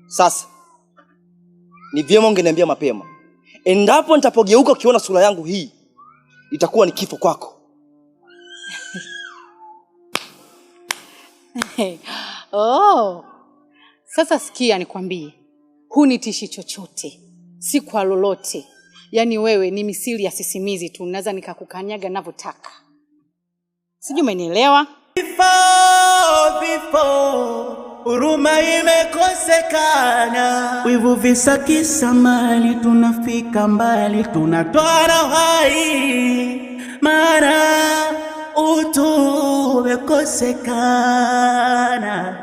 Sasa ni vyema ungeniambia mapema. Endapo nitapogeuka ukiona sura yangu hii, itakuwa ni kifo kwako. Oh. Sasa sikia nikwambie. Hunitishi chochote. Si kwa lolote. Yaani wewe ni misili ya sisimizi tu, naweza nikakukanyaga ninavyotaka. Sijui umenielewa? Before huruma imekosekana, wivu visa kisa mali, tunafika mbali, tunatoa hai, mara utu umekosekana,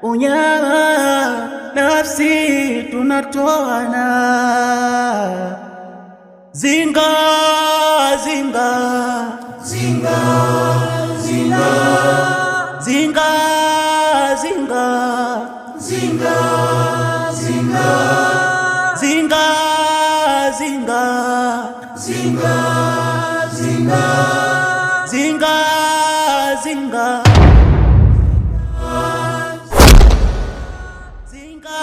unyama nafsi tunatoana. Zinga zinga zinga zinga zinga zinga zinga zinga zinga zinga zinga zinga zinga zinga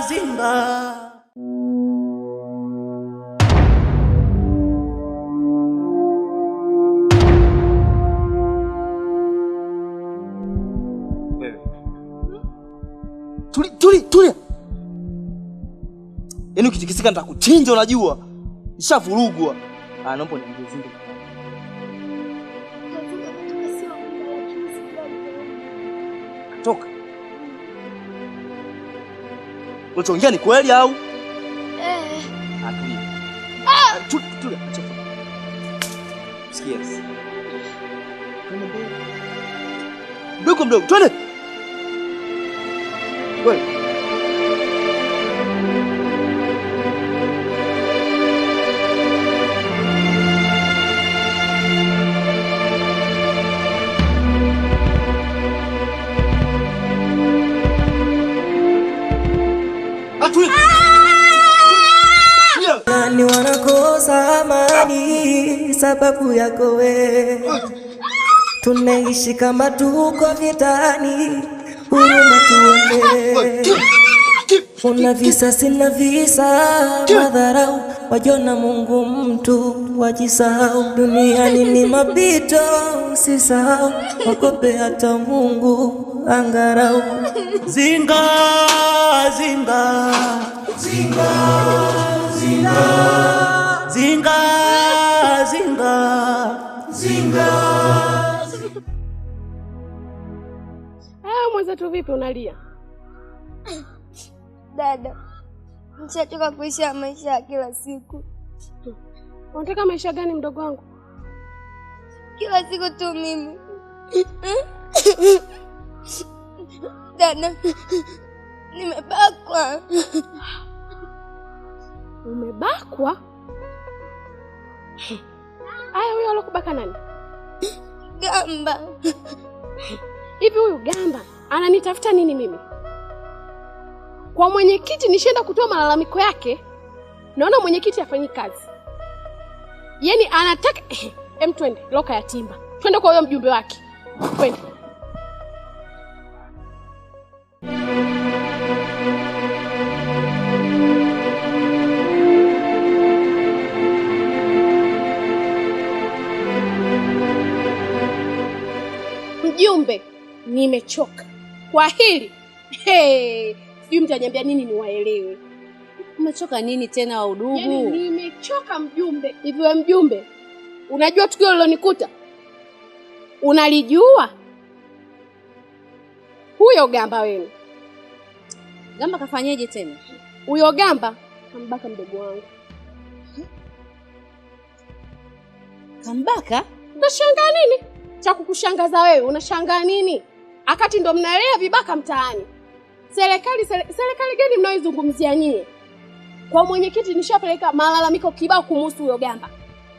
zinga Tulia. Yaani ukitikisika nitakuchinja unajua. Nishavurugwa. Naomba niambie Zinga. Toka. Unachoongea ni kweli au? Tulia. Sikia. Mdogo, twende. Wewe. Nani wanakosa amani sababu yako wewe, tunaishi kama tuko vitani, huruma tuone. Una visa sina visa, madharau wajona Mungu mtu wajisahau, duniani ni mapito usisahau, wakope hata Mungu angarau. Zinga zinga zinga zinga zinga zinga zinga. Mwenzetu vipi unalia? Dada, nishachoka kuishi maisha ya kila siku. Unataka maisha gani mdogo wangu? Kila siku tu mimi. Dada, nimebakwa. Umebakwa? Aya, huyo alokubaka nani? Gamba. Hivi huyu Gamba ananitafuta nini mimi? Kwa mwenyekiti nishaenda kutoa malalamiko yake. Naona mwenyekiti hafanyi kazi. Yaani anataka twende loka ya timba. Twende kwa huyo mjumbe wake. Twende. Mjumbe, nimechoka. Kwa hili. Sijui mtaniambia nini niwaelewe. Umechoka nini tena wa udugu? Yaani nimechoka mjumbe. Hivi wewe mjumbe, unajua tukio lilonikuta? Unalijua? Huyo Gamba wewe. Gamba kafanyeje tena? Huyo Gamba kambaka mdogo wangu. Kambaka? Unashangaa nini? Cha kukushangaza wewe, unashangaa nini? Akati ndo mnalea vibaka mtaani. Serikali gani mnaoizungumzia nyie? Kwa mwenyekiti nishapeleka malalamiko kibao kumhusu huyo Gamba.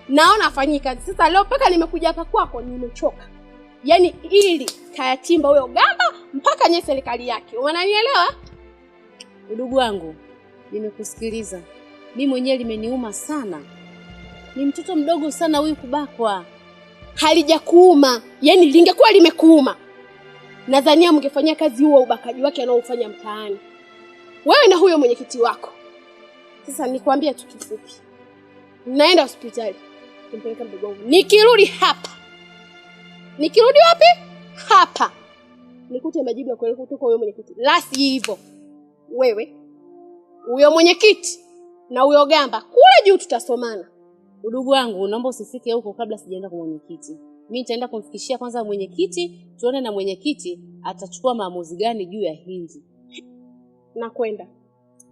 Naona afanyi kazi. Sasa leo mpaka nimekuja hapa kwako nimechoka. Yaani ili kayatimba huyo Gamba mpaka nye serikali yake. Unanielewa? Udugu wangu, nimekusikiliza. Mimi mwenyewe limeniuma sana. Ni mtoto mdogo sana huyu kubakwa. Halijakuuma. Yaani lingekuwa limekuuma, nadhania mngefanyia kazi huo ubakaji wake anaofanya mtaani. wewe na huyo mwenyekiti wako. Sasa nikwambie tu kifupi. Naenda hospitali kumpeleka mdogo wangu. Nikirudi hapa. Nikirudi wapi? Hapa. Nikute majibu ya kweli kutoka huyo mwenyekiti. La sivyo wewe, huyo mwenyekiti na huyo gamba kule juu tutasomana. Udugu wangu, naomba usifike huko kabla sijaenda kwa mwenyekiti. Mimi nitaenda kumfikishia kwanza mwenyekiti, tuone na mwenyekiti atachukua maamuzi gani juu ya hili. Na kwenda.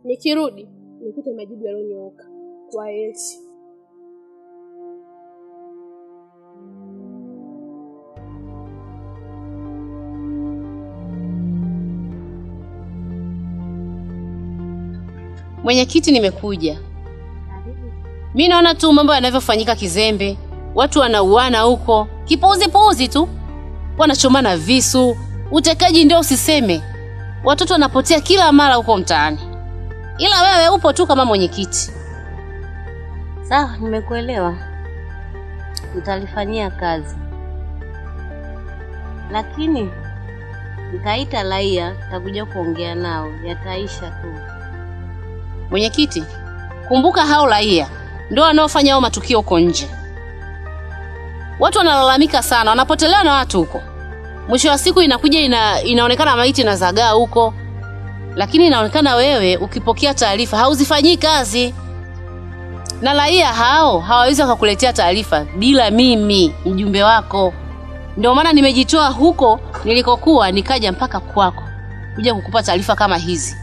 Nikirudi nikute majibu yaliyonyooka. Kwa eti. Mwenyekiti, nimekuja. Mimi naona tu mambo yanavyofanyika kizembe. Watu wanauana huko. Kipuuzi tu. Wanachomana visu. Utekaji ndio usiseme. Watoto wanapotea kila mara huko mtaani. Ila wewe upo tu kama mwenyekiti. Sawa, nimekuelewa. Nitalifanyia kazi. Lakini nitaita raia, nitakuja kuongea nao, yataisha tu. Mwenyekiti, kumbuka hao raia ndio wanaofanya hao matukio huko nje. Watu wanalalamika sana, wanapotelewa na watu huko. Mwisho wa siku inakuja inaonekana maiti na zagaa huko. Lakini inaonekana wewe ukipokea taarifa hauzifanyii kazi. Na raia hao hawawezi kukuletea taarifa bila mimi, mjumbe wako. Ndio maana nimejitoa huko nilikokuwa nikaja mpaka kwako kuja kukupa taarifa kama hizi.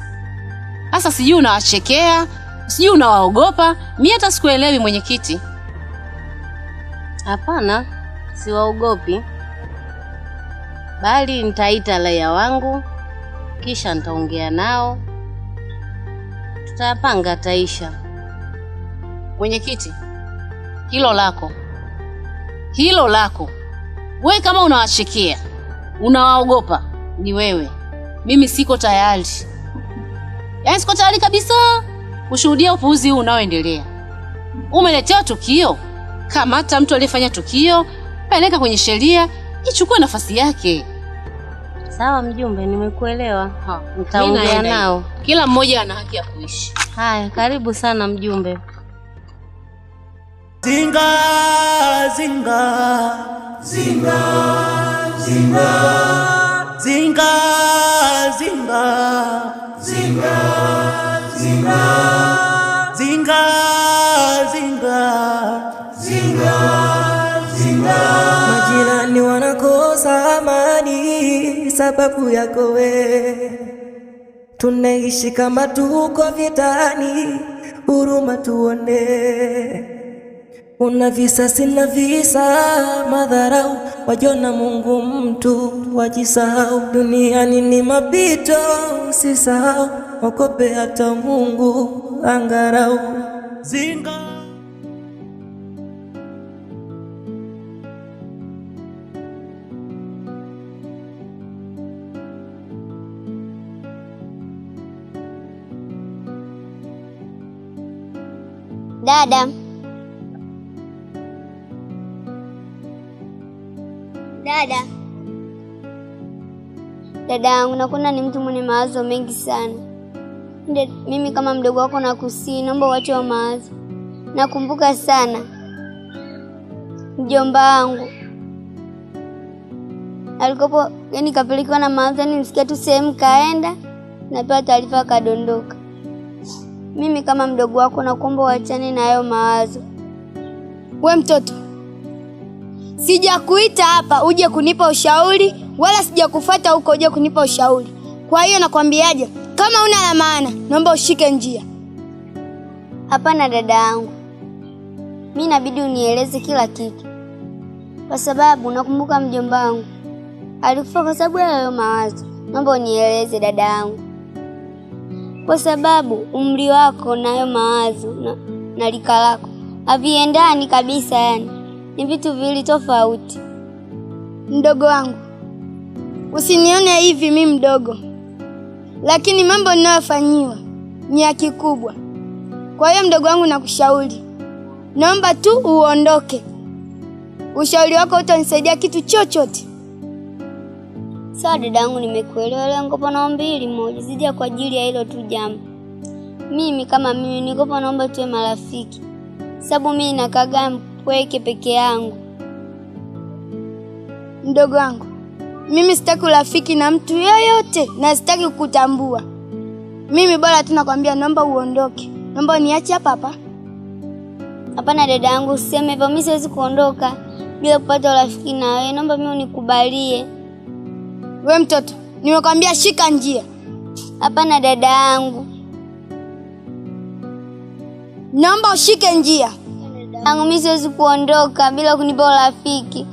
Sasa sijui unawachekea, sijui unawaogopa, mimi hata sikuelewi mwenyekiti. Hapana, siwaogopi. Bali nitaita raia wangu, kisha nitaongea nao. Tutapanga taisha. Mwenyekiti, hilo lako. Wewe kama unawachekea, unawaogopa, ni wewe. Mimi siko tayari. Yaani siko tayari kabisa kushuhudia upuuzi huu unaoendelea. Umeletea tukio, kamata mtu aliyefanya tukio, peleka kwenye sheria, ichukue nafasi yake. Sawa mjumbe, nimekuelewa. Nitaongea nao. Kila mmoja ana haki ya kuishi. Haya, karibu sana mjumbe. Zinga, zinga, zinga, zinga, zinga, zinga, zinga, zinga, zinga, zinga, zinga, zinga. Majirani wanakosa amani sababu yako wewe. Tunaishi kama tuko vitani, huruma tuone. Una visasi na visa madharau, wajona Mungu mtu wajisahau. Duniani ni mapito, usisahau, okope hata Mungu angarau. Zinga. Dada. Dada yangu, nakuona ni mtu mwenye mawazo mengi sana. Mimi kama mdogo wako nakusii, naomba uache mawazo. Nakumbuka sana mjomba wangu alikopo, yani kapelekwa na mawazo, yani nisikia tu sehemu kaenda na pia taarifa kadondoka. Mimi kama mdogo wako nakuomba uachane na hayo mawazo. We mtoto, sijakuita hapa uje kunipa ushauri, wala sijakufuata huko uje kunipa ushauri. Kwa hiyo nakwambiaje, kama una la maana, naomba ushike njia. Hapana dada yangu, mimi inabidi unieleze kila kitu. Kwa sababu nakumbuka mjomba wangu alikufa kwa sababu ya hayo mawazo. Naomba unieleze dada yangu. Kwa sababu umri wako na hayo mawazo na lika lako haviendani kabisa, yani ni vitu viwili tofauti. Mdogo wangu, usinione hivi mimi mdogo, lakini mambo ninayofanyiwa ni ya kikubwa. Kwa hiyo mdogo wangu, nakushauri, naomba tu uondoke. Ushauri wako utanisaidia kitu chochote. Sawa dadangu, nimekuelewa. Leo nikopo naomba hili moja, zidi kwa ajili ya hilo tu jambo. Mimi kama mimi nikopo naomba tuwe marafiki, sababu mimi nakaga mpweke peke yangu. Mdogo wangu, mimi sitaki urafiki na mtu yeyote na sitaki kukutambua. Mimi bora tu nakwambia naomba uondoke. Naomba niache hapa hapa. Hapana dada yangu, useme hivyo. Mimi siwezi kuondoka bila kupata urafiki na wewe. Naomba mimi unikubalie. Wewe mtoto, nimekwambia shika njia. Hapana dada yangu. Naomba ushike njia. Yangu mimi siwezi kuondoka bila kunipa urafiki.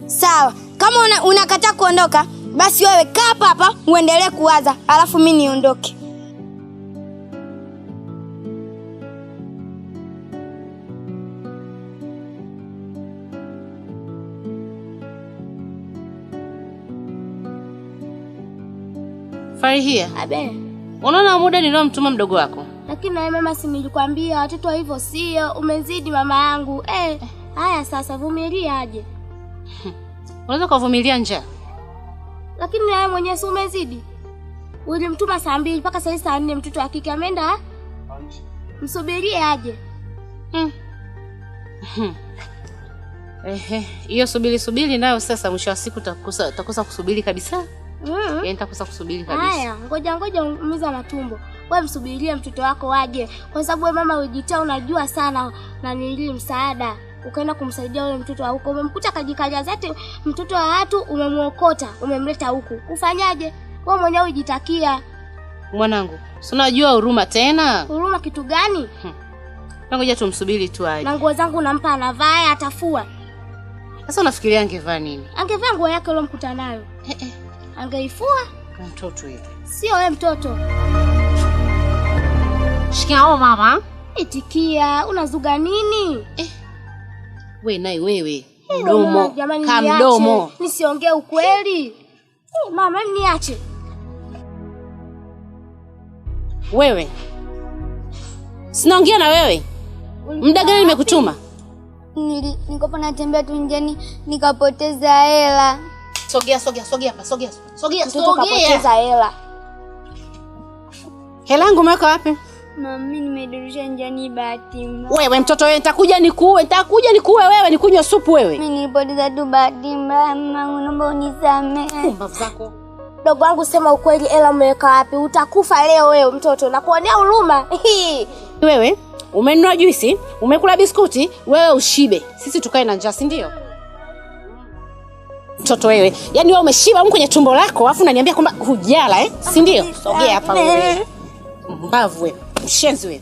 Sawa, kama unakataa kuondoka, basi wewe kaa hapa hapa uendelee kuwaza, alafu mimi niondoke. Farihia. Abe. Unaona muda niliomtuma mdogo wako? Lakini na mama, si nilikwambia watoto hivyo sio, umezidi mama yangu. Haya sasa vumilia aje. Unaweza kuvumilia njaa. Lakini na wewe mwenyewe si umezidi. Ulimtuma saa 2 mpaka saa 4 mtoto wa kike ameenda. Msubirie aje. Hiyo subiri nayo sasa mwisho wa siku utakosa kusubiri kabisa. Yaani nitakosa kusubiri kabisa. Haya, ngoja umiza matumbo. Wewe msubirie mtoto wako aje, kwa sababu wewe mama ujitaa unajua sana na nili msaada. Ukaenda kumsaidia yule mtoto wa huko, umemkuta kajikalia zati mtoto wa watu, umemuokota, umemleta huku. Ufanyaje? Wewe mwenyewe ujitakia. Mwanangu, si unajua huruma tena? Huruma kitu gani? Ngoja tumsubiri tu aje. Na nguo zangu nampa anavaa, atafua. Sasa unafikiria angevaa nini? Angevaa nguo yake ile mkuta nayo. Angeifua. Mtoto hivi. Sio wewe mtoto. Shikao mama. Itikia, unazuga nini? Wewe. Mdomo. Kama mdomo. Nisiongee ukweli. Mama niache. Wewe. Sinaongea na wewe. Muda gani nimekutuma? Nikopo natembea tu njiani nikapoteza hela. Sogea hapa, sogea. Mtoto kapoteza hela. Hela yangu umeweka wapi? Mami, nimedurusha njiani bahati mbaya. Wewe mtoto wewe, nitakuja nikuue wewe, nikunywe supu wewe. Mimi nilipoteza tu bahati mbaya, mama, naomba unisamehe. Pumbavu zako. Dogo wangu, sema ukweli, hela umeweka wapi? Utakufa leo wewe mtoto, nakuonea huruma. Wewe, umenunua juisi, umekula biskuti, wewe ushibe. Sisi tukae na njaa, si ndio? Mtoto wewe, yaani wewe umeshiba huko kwenye tumbo lako, afu unaniambia kwamba hujala si ndio? Sogea hapa wewe. Mbavu wewe, mshenzi wewe.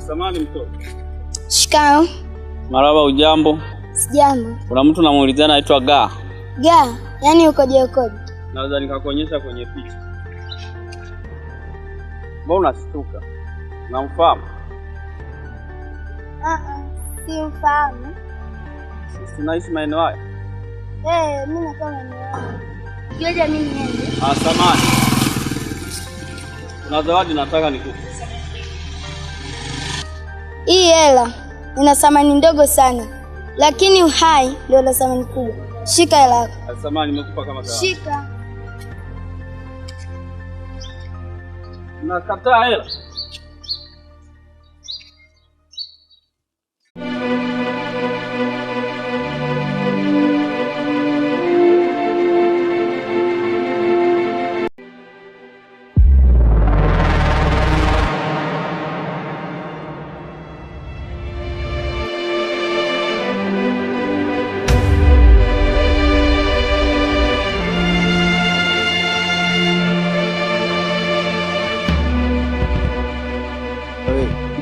Samahani mtoto. Shikao. Marhaba, ujambo? Sijambo. Kuna mtu namuulizana anaitwa Ga. Ga, yani ukoje? Naweza nikakuonyesha kwenye picha. Mbona unashtuka? Unamfahamu? Simfahamu. Sisi tunaishi maeneo haya. Mimi nakaa maeneo haya. Ngoja mimi niende. Samahani. Kuna zawadi nataka nikupe. Hii hela ina thamani ndogo sana, lakini uhai ndio una thamani kubwa. Shika hela yako. Samahani, nimekupa kama zawadi. Shika. Nakataa hela.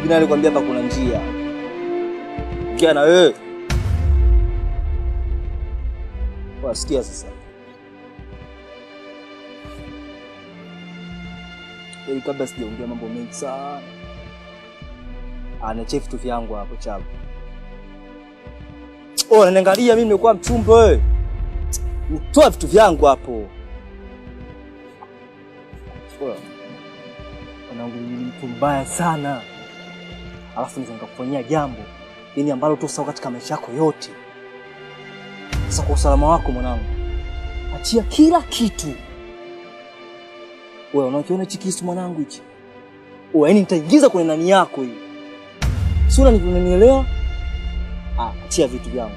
Nalikwambia hapa kuna njia. Kia na wewe. Wasikia sasa. Ili kabla sijaongea mambo mengi sana. Anache vitu vyangu hapo chabu. Unaniangalia mimi nimekuwa mchumba wewe. Toa vitu vyangu hapo. Mwanangu ni mtu mbaya sana. Alafu nikakufanyia jambo yani ambalo tu sawa katika maisha yako yote. Sasa kwa usalama wako mwanangu, achia kila kitu. Wewe unakiona hichi kisu mwanangu hichi? Yaani nitaingiza kwenye nani yako hii. Si unanielewa? Achia vitu vyangu.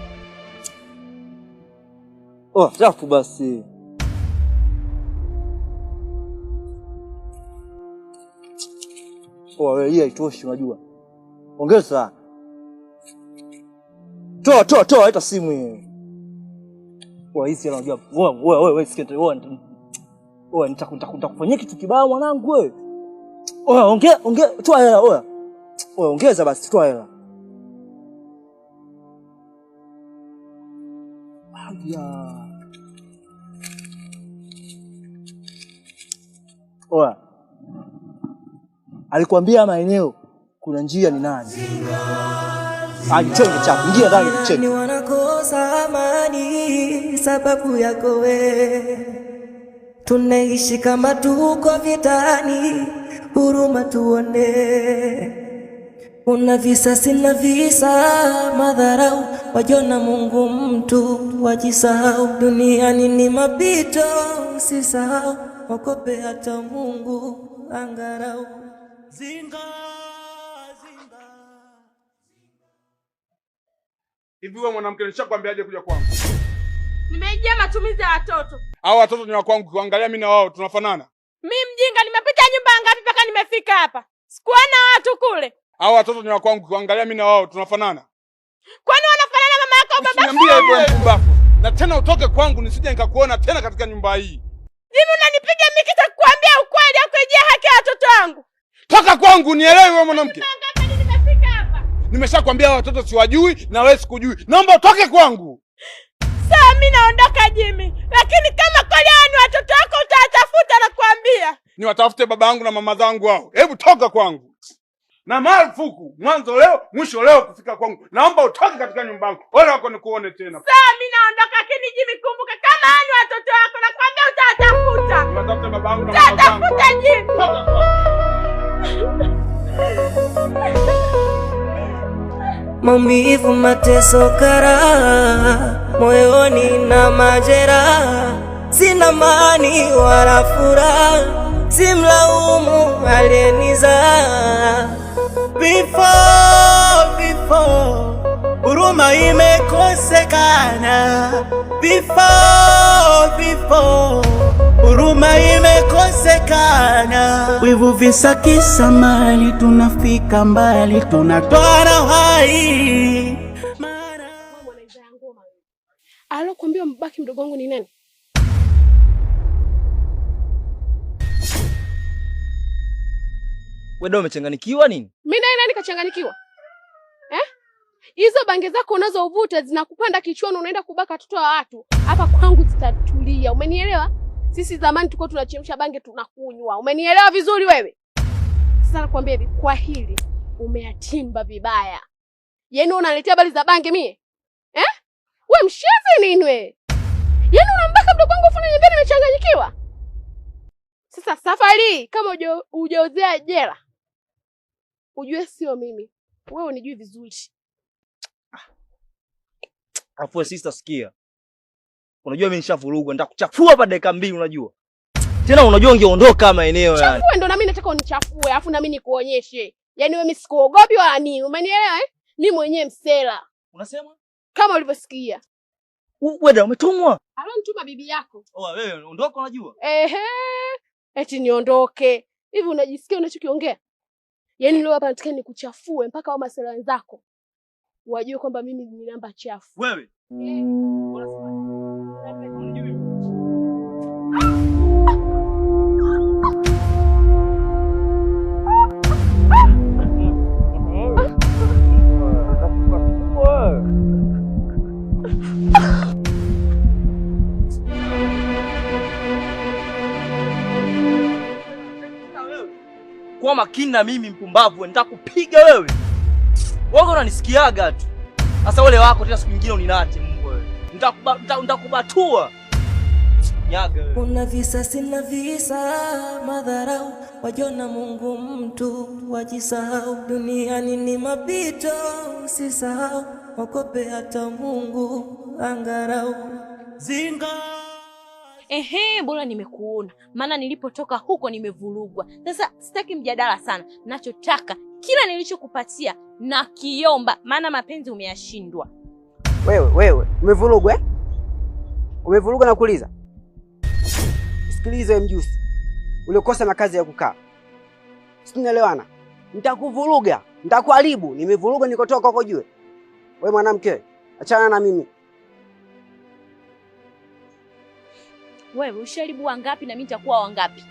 Chafu basi. Wewe hii haitoshi unajua. Ongeza. Toa hata simu hii. Hizi unajua. Wewe sikia wewe nitakufanyia kitu kibaya mwanangu wewe. Ongea, toa hela wewe. Ongeza basi, toa hela. Alikwambia maeneo kuna njia ni nani? Chenge chako, ingia ndani chenge. Ni wanakosa amani sababu yako wewe. Tunaishi kama tuko vitani, huruma tuone. Una visasi na visa madharau, wajona Mungu mtu wajisahau. Duniani ni mapito usisahau, okope hata Mungu angarau. Zinga. Hivi wewe mwanamke nishakwambiaje kuja kwangu? Nimejia matumizi ya watoto. Hao watoto ni wa kwangu, kuangalia mimi na wao tunafanana. Mimi mjinga nimepita nyumba ngapi mpaka nimefika hapa? Sikuona watu kule. Hao watoto ni wa kwangu, kuangalia mimi na wao tunafanana. Kwani wanafanana mama yako au baba yako? Niambie hivyo mpumbavu. Na tena utoke kwangu nisije nikakuona tena katika nyumba hii. Hivi unanipiga mimi kisha kukuambia ukweli au kujia haki ya watoto wangu? Toka kwangu nielewe wewe mwanamke. Nimeshakwambia watoto siwajui na wewe sikujui. Naomba utoke kwangu. Sawa, mimi naondoka Jimmy. Lakini kama kweli ni watoto wako utatafuta na kuambia. Niwatafute baba yangu na mama zangu hao. Hebu toka kwangu. Na marufuku mwanzo leo mwisho leo kufika kwangu. Naomba utoke katika nyumba yangu. Wala wako nikuone tena. Sawa, mimi naondoka lakini Jimmy kumbuka kama ni watoto wako na kuambia utatafuta. Niwatafute baba yangu na mama zangu. Utatafuta Jimmy. Toka kwangu. Maumivu, mateso, karaha moyoni na majeraha, sina amani wala furaha, simlaumu aliyenizaa. Vifo, huruma imekosekana. Vifo, huruma imekosekana. Wivu, visa, kisa, mali, tunafika mbali, tunatoa na uhai. Alokuambia mbaki mdogo wangu ni nani? Wewe ndio umechanganikiwa nini? Mimi nani kachanganikiwa? Hizo bange zako unazovuta zinakupanda kichwani, unaenda kubaka watoto wa watu. Hapa kwangu zitatulia. Umenielewa? Sisi zamani tulikuwa tunachemsha bange tunakunywa. Umenielewa vizuri wewe? Sasa nakwambia hivi, kwa hili umeatimba vibaya. Yaani unaletea habari za bange mie? Wewe mshenzi nini wewe? Yaani unambaka mdogo wangu funa nyembeni nimechanganyikiwa. Sasa safari kama hujaozea jela, ujue sio mimi. Wewe unijui vizuri. Afu sister sikia. Unajua mimi nishavurugwa, nitakuchafua hapa dakika 2 unajua. Tena unajua ungeondoka maeneo yani. Chafue ndo na mimi nataka unichafue, afu na mimi nikuonyeshe. Yaani wewe msikuogopi wala nini. Umenielewa Mimi mwenyewe msela. Unasema? Kama ulivyosikia. Wewe umetumwa? Alonituma bibi yako. Wewe ondoka unajua? Eti niondoke. Hivi unajisikia unachokiongea? Yaani leo hapa nataka nikuchafue mpaka wao masela wenzako wajue kwamba mimi ni namba chafu. Wewe. Kwa makini na mimi mpumbavu, nitakupiga wewe. Wewe unanisikiaga tu. Sasa wale wako tena siku nyingine uninate Mungu wewe. Nitakubatua. Nyaga wewe. Una visa sina visa, madharau wajona Mungu mtu wajisahau. Duniani ni mapito, usisahau wakope hata Mungu angarau. Zinga. Bora nimekuona. Maana nilipotoka huko nimevurugwa. Sasa sitaki mjadala sana. Nachotaka kila nilichokupatia na kiomba, maana mapenzi umeyashindwa. Wewe umevurugwa Umevurugwa na kuuliza. Sikiliza mjusi. Ulikosa makazi ya kukaa. Sinaelewana. Nitakuvuruga, nitakuharibu. Nimevurugwa nikotoka huko juu. Wewe mwanamke, achana na mimi. Wewe usharibu wangapi na mimi nitakuwa wangapi?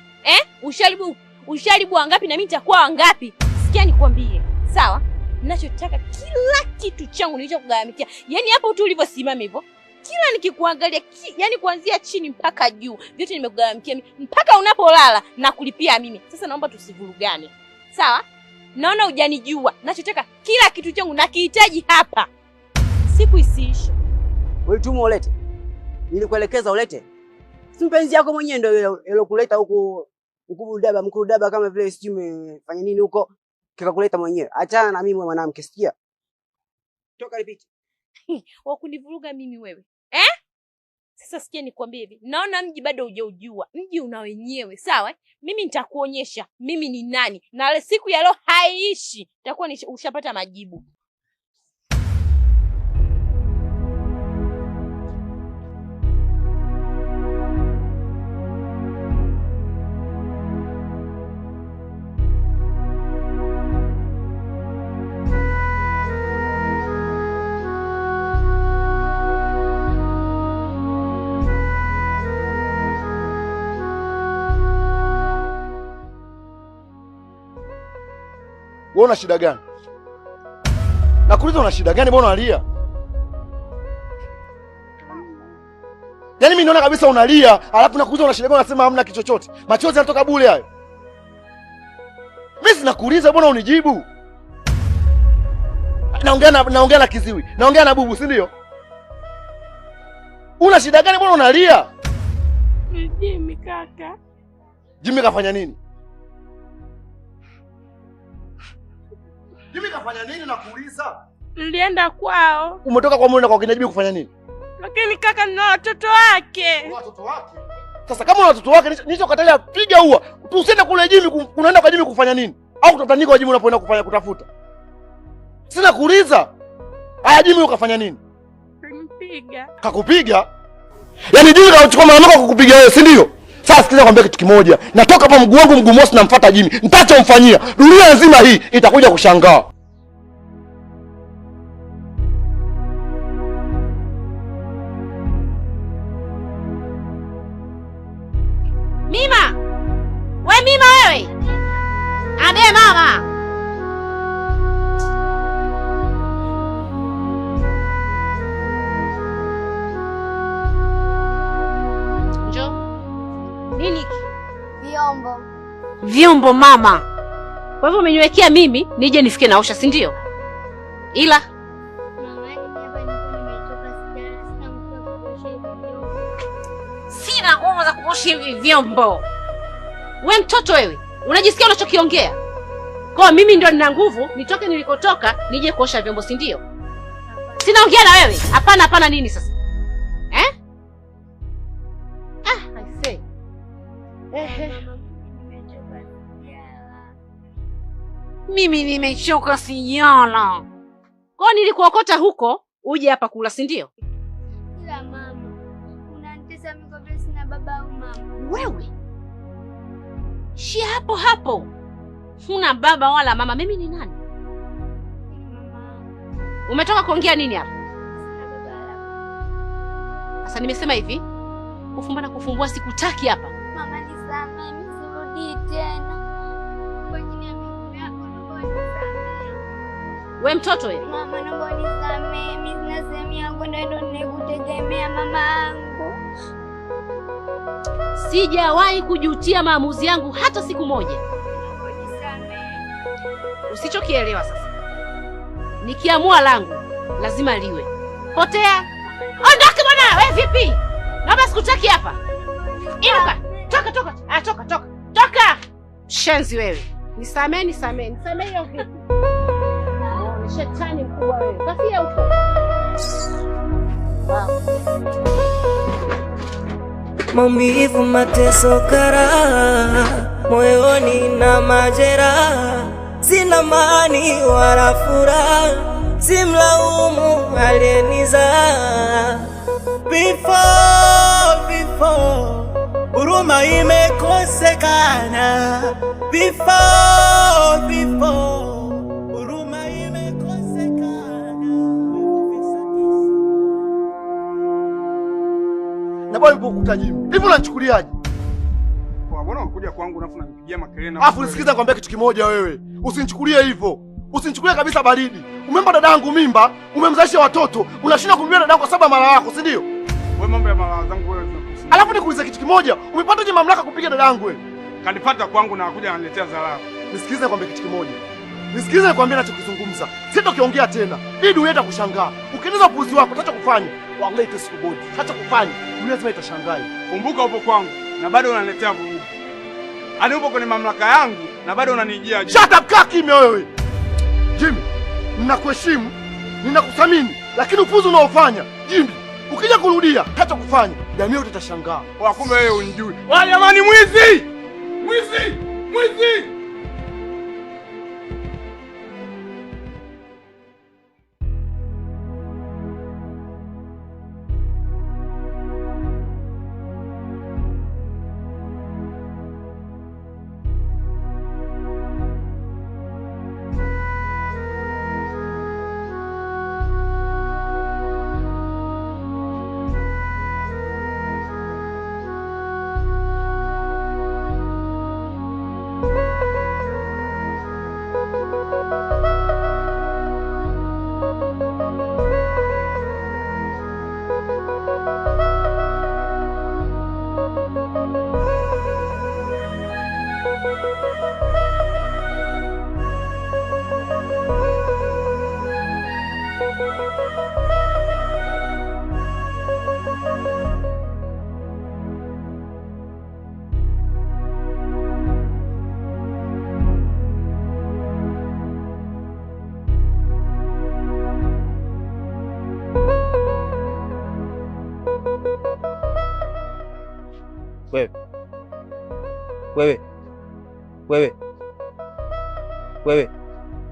Usharibu wangapi na mimi nitakuwa wangapi? Sikia nikwambie. Sawa? Ninachotaka kila kitu changu nilichokugharamikia. Yaani hapo tu ulivyosimama hivyo. Kila nikikuangalia, yaani kuanzia chini mpaka juu, vyote nimekugharamikia mimi mpaka unapolala na kulipia mimi. Sasa naomba tusivurugane. Sawa? Naona hujanijua. Ninachotaka kila kitu changu nakihitaji hapa. Siku isiishe. Wewe tu ulete. Nilikuelekeza ulete. Si mpenzi yako mwenyewe ndio elokuleta huko mkurudaba kama vile sijui umefanya nini huko kikakuleta mwenyewe. Achana na mimi mwanamke, sikia. Toka lipiti. Wakunivuruga mimi wewe. Sasa sikia nikwambie hivi. Naona mji bado hujaujua. Mji una wenyewe, sawa? Mimi nitakuonyesha mimi ni nani. Na ile siku ya leo haiishi. Utakuwa ushapata majibu. Wewe una shida gani? Nakuuliza una shida gani, mbona unalia? Yaani mimi naona kabisa unalia, alafu nakuuliza una shida gani unasema hamna kitu chochote. Machozi yanatoka bure hayo. Mimi sinakuuliza mbona unijibu? Naongea na kiziwi. Naongea na bubu, si ndio? Una shida gani, mbona unalia? Jimmy kaka. Jimmy kafanya nini? Jimmy kafanya nini nakuuliza? Nilienda kwao. Umetoka kwa mume kwa kina Jimmy kufanya nini? Lakini kaka nina watoto wake. Watoto wake? Sasa kama una watoto wake nilichokatalia piga huwa. Tusiende kule Jimmy, unaenda kwa Jimmy kufanya nini? Au utatanika kwa Jimmy unapoenda kufanya kutafuta? Sina kuuliza. Haya Jimmy ukafanya nini? Kunipiga. Kakupiga? Yaani Jimmy kachukua mama yako kukupiga wewe, si ndio? Sasa sikiliza kwambia kitu kimoja. Natoka hapa mguu wangu mguu mosi namfuata Jimmy. Nitachomfanyia. Dunia nzima hii itakuja kushangaa. Mima! Mima wewe! Ade mama! Nini? Vyombo. Vyombo mama. Kwa hivyo umeniwekea mimi nije nifike naosha, si ndio? Ila sina nguvu za kuosha hivi vyombo. We mtoto wewe, unajisikia unachokiongea? Kwa mimi ndio nina nguvu nitoke nilikotoka nije kuosha vyombo, si ndio? Sinaongea na wewe. Hapana nini sasa? I say. Mimi nimechoka sijala. Kwa nilikuokota huko uje hapa kula, si ndio? Ila mama, unanitesa mimi kwa vile sina baba au mama. Wewe shia hapo. Huna baba wala mama. Mimi ni nani? Mama. Umetoka kuongea nini hapa? Sina baba wala. Sasa nimesema hivi, kufumba na kufumbua sikutaki hapa. Mama nisamehe, nisirudi tena. Kwa ajili ya miguu yako naomba unisamehe. We mtoto wewe. Mama naomba unisamehe, mimi sina sehemu yangu ndio nikutegemea mama yangu. Sijawahi kujutia maamuzi yangu hata siku moja. Usichokielewa sasa. Nikiamua langu lazima liwe. Potea. Ondoka bwana, wewe vipi? Naomba sikutaki hapa. Inuka. Toka. Toka. Shenzi wewe. Nisamee hiyo vipi? Ni shetani mkubwa wewe. Kafia huko. Maumivu, mateso, karaha moyoni na majeraha, sina mani wala furaha, simlaumu aliyenizaa. Before huruma imekosekana. Before huruma imekosekana. Na bwana mpokuta jimu. Hivi unanichukuliaje? Mbona unakuja kwangu alafu unanipigia makelele? Alafu nisikiza nikwambia kitu kimoja wewe. Usinichukulie hivyo. Usinichukulie kabisa baridi. Umempa dadangu mimba, umemzalisha watoto, unashinda kumjua dadangu kwa sababu mara yako, si ndio? Wewe mambo ya mara zangu wewe zinakuhusu. Alafu nikuulize kitu kimoja, umepataje mamlaka kupiga dadangu wewe? Kanipata kwangu na akuja ananiletea dharau. Nisikize nikwambie kitu kimoja. Nisikize nikwambie ninachokizungumza. Sitokiongea tena. Hii dunia itakushangaa. Ukieneza upuzi wako utacha kufanya. Wallahi tusikubodi. Hata kufanya. Dunia lazima itashangaa. Kumbuka upo kwangu na bado unaniletea vurugu. Hadi upo kwenye mamlaka yangu na bado unanijia. Shut up, kaa kimya wewe. Jimmy, ninakuheshimu, ninakuthamini, lakini upuzi unaofanya, Jimmy, ukija kurudia hata kufanya, jamii yote itashangaa. Kwa kumbe wewe unijui. Wa jamani, mwizi! Mwizi!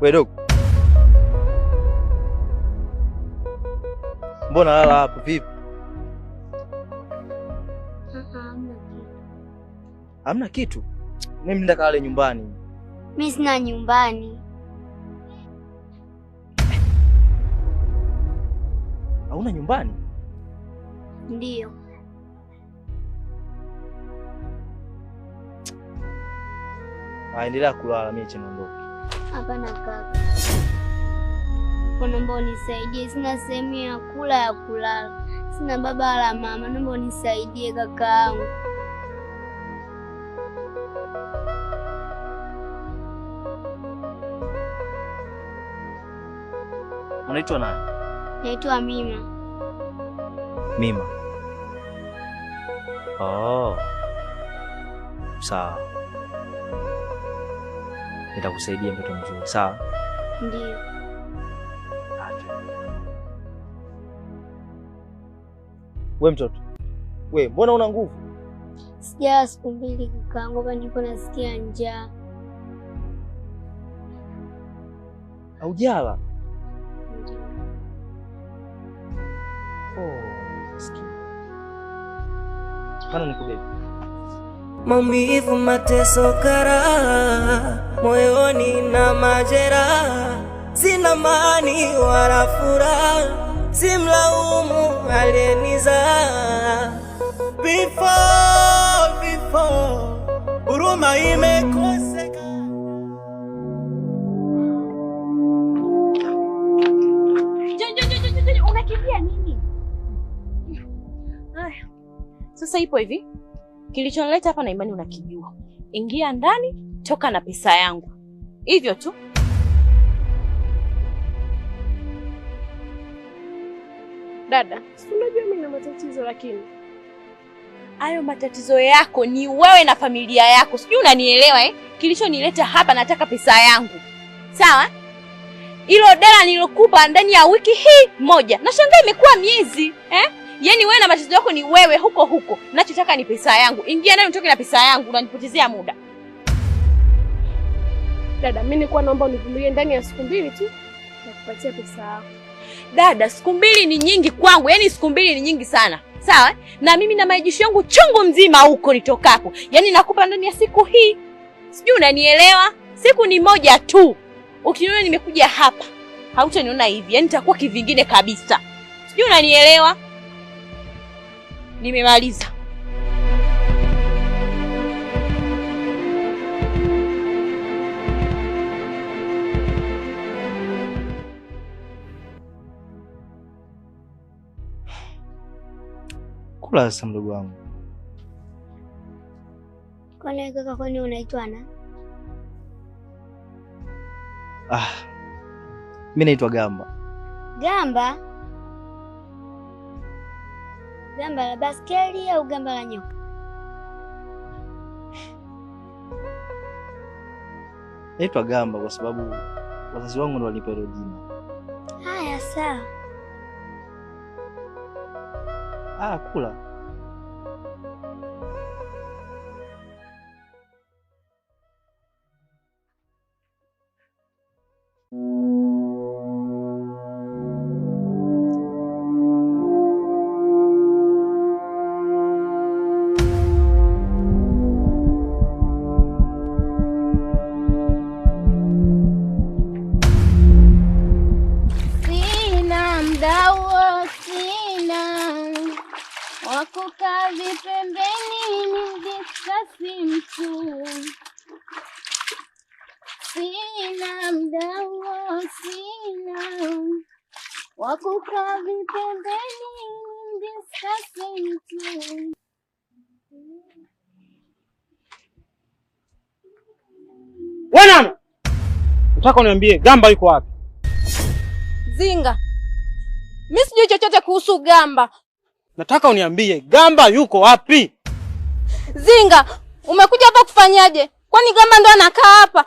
Wewe dogo. Mbona lala hapo vipi? Hamna kitu. Mimi nenda kalale nyumbani. Mimi sina nyumbani. Hauna nyumbani? Ndio. Endelea kulala, mimi niondoke. Hapana kaka. Naomba unisaidie, sina sehemu ya kula ya kulala. Sina baba wala mama, naomba unisaidie kakaangu. Unaitwa nani? Naitwa Mima. Mima. Oh. Sawa. Nitakusaidia mtoto mzuri, sawa? Ndio. Wewe mtoto. Wewe mbona una nguvu? Sijala siku mbili kakaangu, hapa niko nasikia njaa. Haujala? Sikia. Kana nikubebe. Maumivu, mateso, karaha moyoni na majeraha, sina mani wala furaha, simlaumu aliyenizaa. Before huruma imekosekana. Unakimbia nini? Haya. Sasa ipo hivi. Kilichonileta hapa na imani unakijua. Ingia ndani, toka na pesa yangu. Hivyo tu. Dada, si unajua mimi na matatizo lakini Hayo matatizo yako ni wewe na familia yako. Sijui unanielewa Kilichonileta hapa nataka pesa yangu. Sawa? Hilo dela nilokupa ndani ya wiki hii moja. Nashangaa imekuwa miezi, Yaani wewe na matatizo yako ni wewe huko. Ninachotaka ni pesa yangu. Ingia ndani utoke na pesa yangu, unanipotezea muda. Dada, mimi nilikuwa naomba univumilie ndani ya siku 2 tu na kupatia pesa yako. Dada, siku 2 ni nyingi kwangu. Yaani siku 2 ni nyingi sana. Sawa? Na mimi na maisha yangu chungu mzima huko nitokako. Yaani nakupa ndani ya siku hii. Sijui unanielewa? Siku ni moja tu. Ukiniona nimekuja hapa, hautaniona hivi. Yaani nitakuwa kivingine kabisa. Sijui unanielewa? Nimemaliza. Kula sasa mdogo wangu. Kwani kaka, kwani unaitwa na? Mimi naitwa Gamba. Gamba? Gamba la baskeli au gamba la nyoka? Naitwa Gamba kwa sababu wazazi wangu ndio walinipa hilo jina. Haya, sawa. Kula. Wakukaa vipembeni nimdiskasi mtu. Sina mdao, sina wakukaa vipembeni nimdiskasi mtu. Wewe nani? Nataka uniambie Gamba yuko wapi? Zinga. Mimi sijui chochote kuhusu Gamba. Nataka uniambie Gamba yuko wapi? Zinga, umekuja hapa kufanyaje? Kwani Gamba ndo anakaa hapa?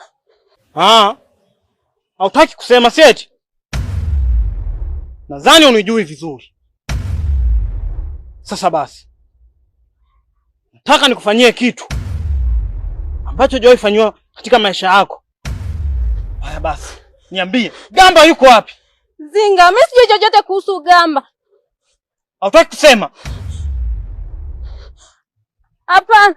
Hautaki kusema seti? Nadhani unijui vizuri. Sasa basi. Nataka nikufanyie kitu ambacho hujawahi fanywa katika maisha yako. Haya basi, niambie Gamba yuko wapi? Zinga, mimi sijui chochote kuhusu Gamba. Hautaki kusema? Hapana.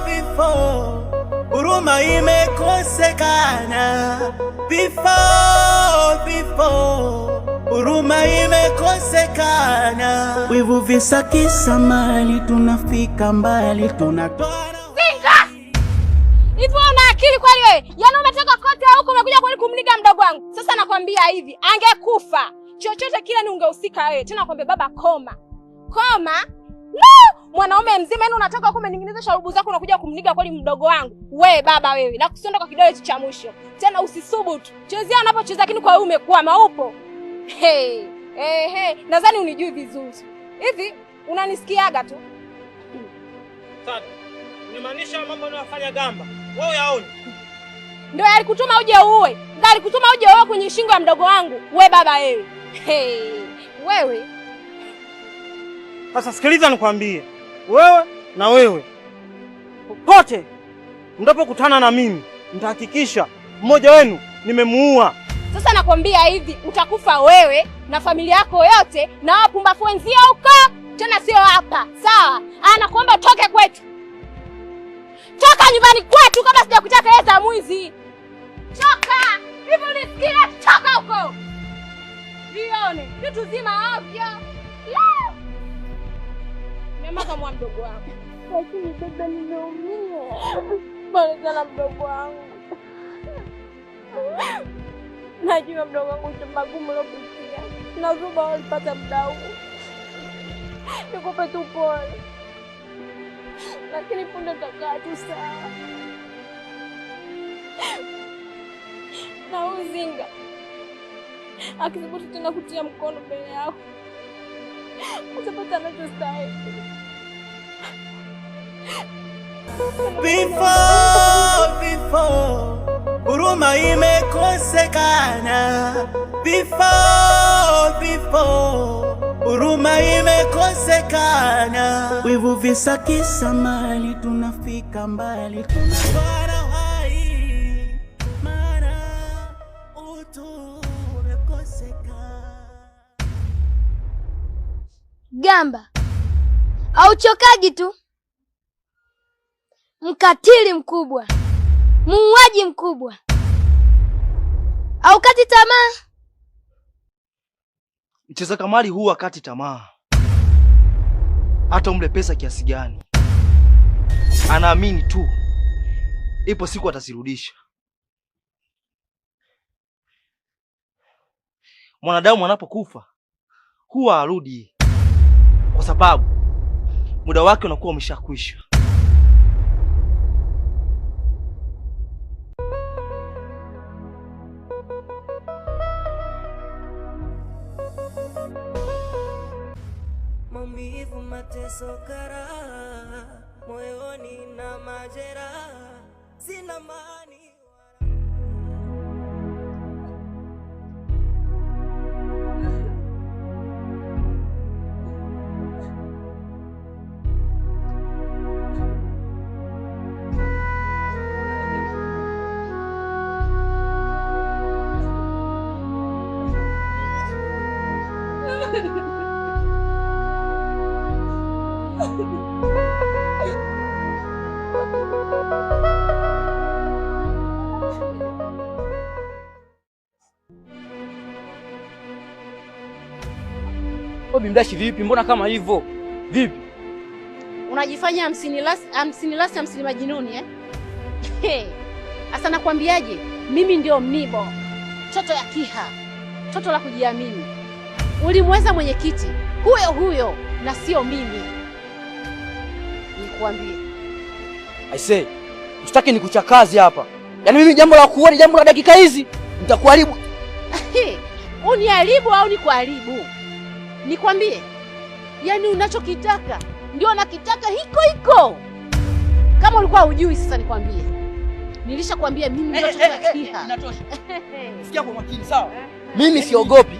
Before huruma imekosekana. Before huruma imekosekana. Wivu visa kisa mali, tunafika mbali, tunatoa. Zinga! Hivi una akili kweli wewe? Yaani umetoka kote huko umekuja kweli kumniga mdogo wangu. Sasa nakwambia hivi, angekufa chochote kile ni ungehusika wewe. Tena nakwambia baba, koma. Koma? No! Mwanaume mzima yenu unatoka huko umeninginiza sharubu zako unakuja kumniga kweli mdogo wangu. Wewe baba wewe, na kusionda kwa kidole cha mwisho. Tena usisubutu. Chezea unapocheza lakini kwa wewe umekwama upo. Nadhani unijui vizuri. Hivi unanisikiaga tu? Sasa, unamaanisha mambo unayofanya Gamba wewe yaoni? Ndio alikutuma uje uwe. Ndio alikutuma uje uwe kwenye shingo ya mdogo wangu. Wewe baba wewe. Wewe. Sasa sikiliza nikwambie. Wewe na wewe. Popote mnapokutana na mimi, nitahakikisha mmoja wenu nimemuua. Sasa nakwambia hivi, utakufa wewe na familia yako yote na wapumbafu wenzio huko, tena sio hapa. Sawa? Nakuomba toke kwetu. Toka nyumbani kwetu kama sijakutaka yeye za mwizi. Toka! Hivi unisikia? Toka huko. Vione, vitu zima ovyo. Mama kama mdogo wangu. Lakini baba nimeumia. Pole sana mdogo wangu. Najua mdogo wangu magumu lopitia. Nazuba walipata muda huu. Nikupe tu pole. lakini punde tutakaa tu sawa. Na Uzinga akithubutu tena kutia mkono mbele yako, utapata anachostahili. Vifo, huruma imekosekana. Vifo, huruma imekosekana. Wivu, visa, kisa, mali, tunafika mbali, tunatwara hai, mara utu umekosekana. Gamba, hauchokagi tu. Mkatili mkubwa, muuaji mkubwa, haukati tamaa. Mcheza kamari huwa kati tamaa, hata umle pesa kiasi gani. Anaamini tu ipo siku atazirudisha. Mwanadamu anapokufa huwa arudi, kwa sababu muda wake unakuwa umeshakwisha. Maumivu, mateso, karaha, moyoni na majeraha, sina mani. Bimdashi vipi? Mbona kama hivyo? Vipi? Unajifanya 50 majinuni eh? Asa nakwambiaje? Mimi ndio Mnibo. Toto ya Kiha. Toto la kujiamini. Ulimweza mwenyekiti huyo na sio mimi. Nikwambie. I say, usitaki nikuchakazi hapa. Yaani mimi jambo la kuona, jambo la dakika hizi nitakuharibu. Uniharibu au nikuharibu? Nikwambie, yaani unachokitaka ndio nakitaka hiko. Kama ulikuwa hujui, sasa nikwambie. Nilishakwambia mimi ndio Toto ya Kiha. Inatosha. Sikia kwa makini, sawa? Mimi siogopi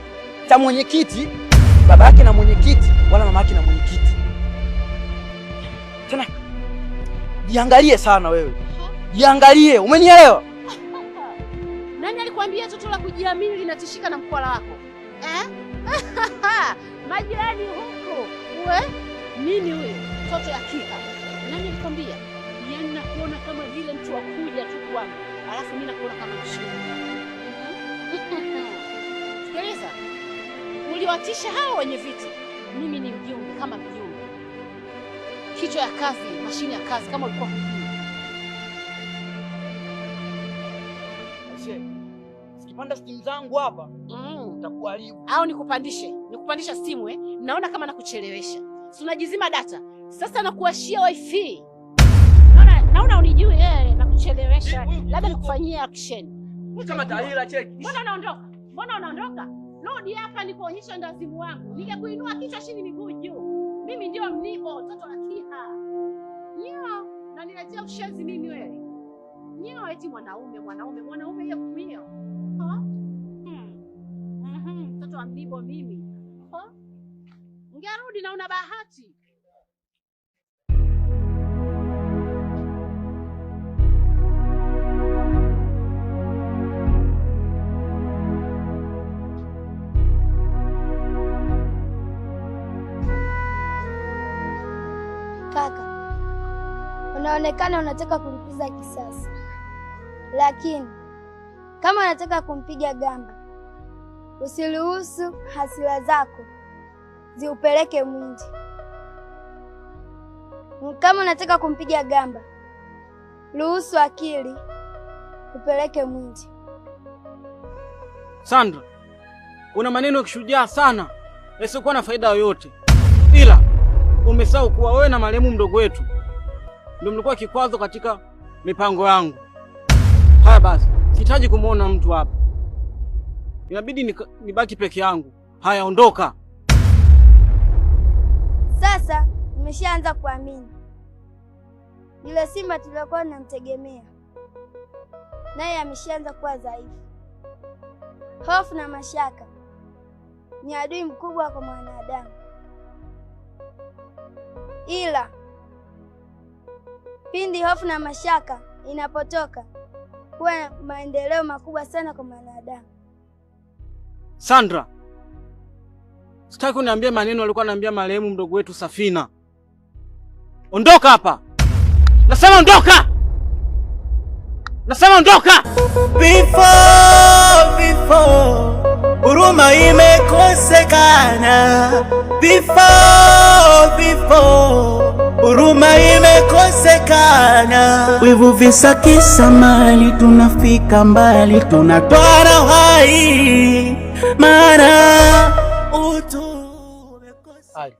cha mwenyekiti, baba yake na mwenyekiti, wala mama yake na mwenyekiti. Tena jiangalie sana wewe. Jiangalie, umenielewa? Nani alikwambia toto la kujiamini linatishika na mkwala wako? Majirani huko. Nini wewe? Toto ya Kiha. Nani alikwambia? Yaani nakuona kama vile mtu wa kuja tu kwangu. Alafu mimi nakuona kama mshindi. Sikiliza. Uliwatisha hao wenye viti. Mimi ni mjumbe kama mjumbe. Kichwa ya kazi, mashine ya kazi kama ulikuwa hujui. Sikipanda stimu zangu hapa, nitakuharibu. Au nikupandisha simu Naona kama nakuchelewesha. Si unajizima data. Sasa nakuashia wifi. Naona unijui nakuchelewesha. Labda nikufanyie action. Kama tahila cheki. Mbona unaondoka? Rudi hapa nikuonyesha ndazimu wangu. Ningekuinua kichwa chini miguu juu. Mimi ndio Mnibo, Toto la Kiha. Nyo, na niletea ushenzi mimi wewe. Nyo eti mwanaume hiyo kumio. Toto wa Mnibo mimi. Ungerudi na una bahati. Kaka, unaonekana unataka kulipiza kisasi, lakini kama unataka kumpiga Gamba, usiruhusu hasira zako ziupeleke mwindi. Kama unataka kumpiga Gamba, ruhusu akili upeleke mwindi. Sandra, una maneno ya kishujaa sana yasiokuwa na faida yoyote, ila umesahau kuwa wewe na marehemu mdogo wetu ndio mlikuwa kikwazo katika mipango yangu. Haya basi, sihitaji kumuona mtu hapa. Inabidi nibaki peke yangu. Haya, ondoka. Sasa nimeshaanza kuamini yule simba tuliokuwa tunamtegemea naye ameshaanza kuwa dhaifu. Hofu na mashaka ni adui mkubwa kwa mwanadamu, ila pindi hofu na mashaka inapotoka huwa maendeleo makubwa sana kwa mwanadamu. Sandra, sitaki uniambie maneno alikuwa ananiambia marehemu mdogo wetu Safina. Ondoka hapa. Nasema ondoka. Nasema ondoka. Vifo, huruma imekosekana. Vifo, huruma imekosekana. Wivu visa kisa mali, tunafika mbali, tunatwara uhai, maana utu Ali.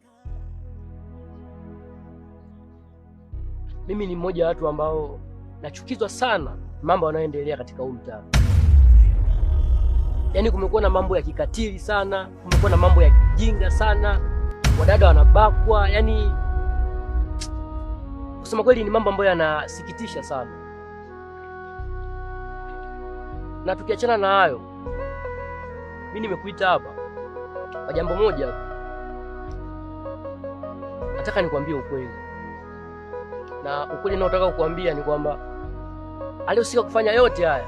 Mimi ni mmoja wa watu ambao nachukizwa sana mambo yanayoendelea katika huu mtaa. Yaani kumekuwa na mambo ya kikatili sana, kumekuwa na mambo ya kijinga sana, wadada wanabakwa, yaani kusema kweli ni mambo ambayo yanasikitisha sana. Na tukiachana na hayo, mimi nimekuita hapa kwa jambo moja. Nataka nikwambie ukweli. Na ukweli naotaka kukuambia ni kwamba alihusika kufanya yote haya,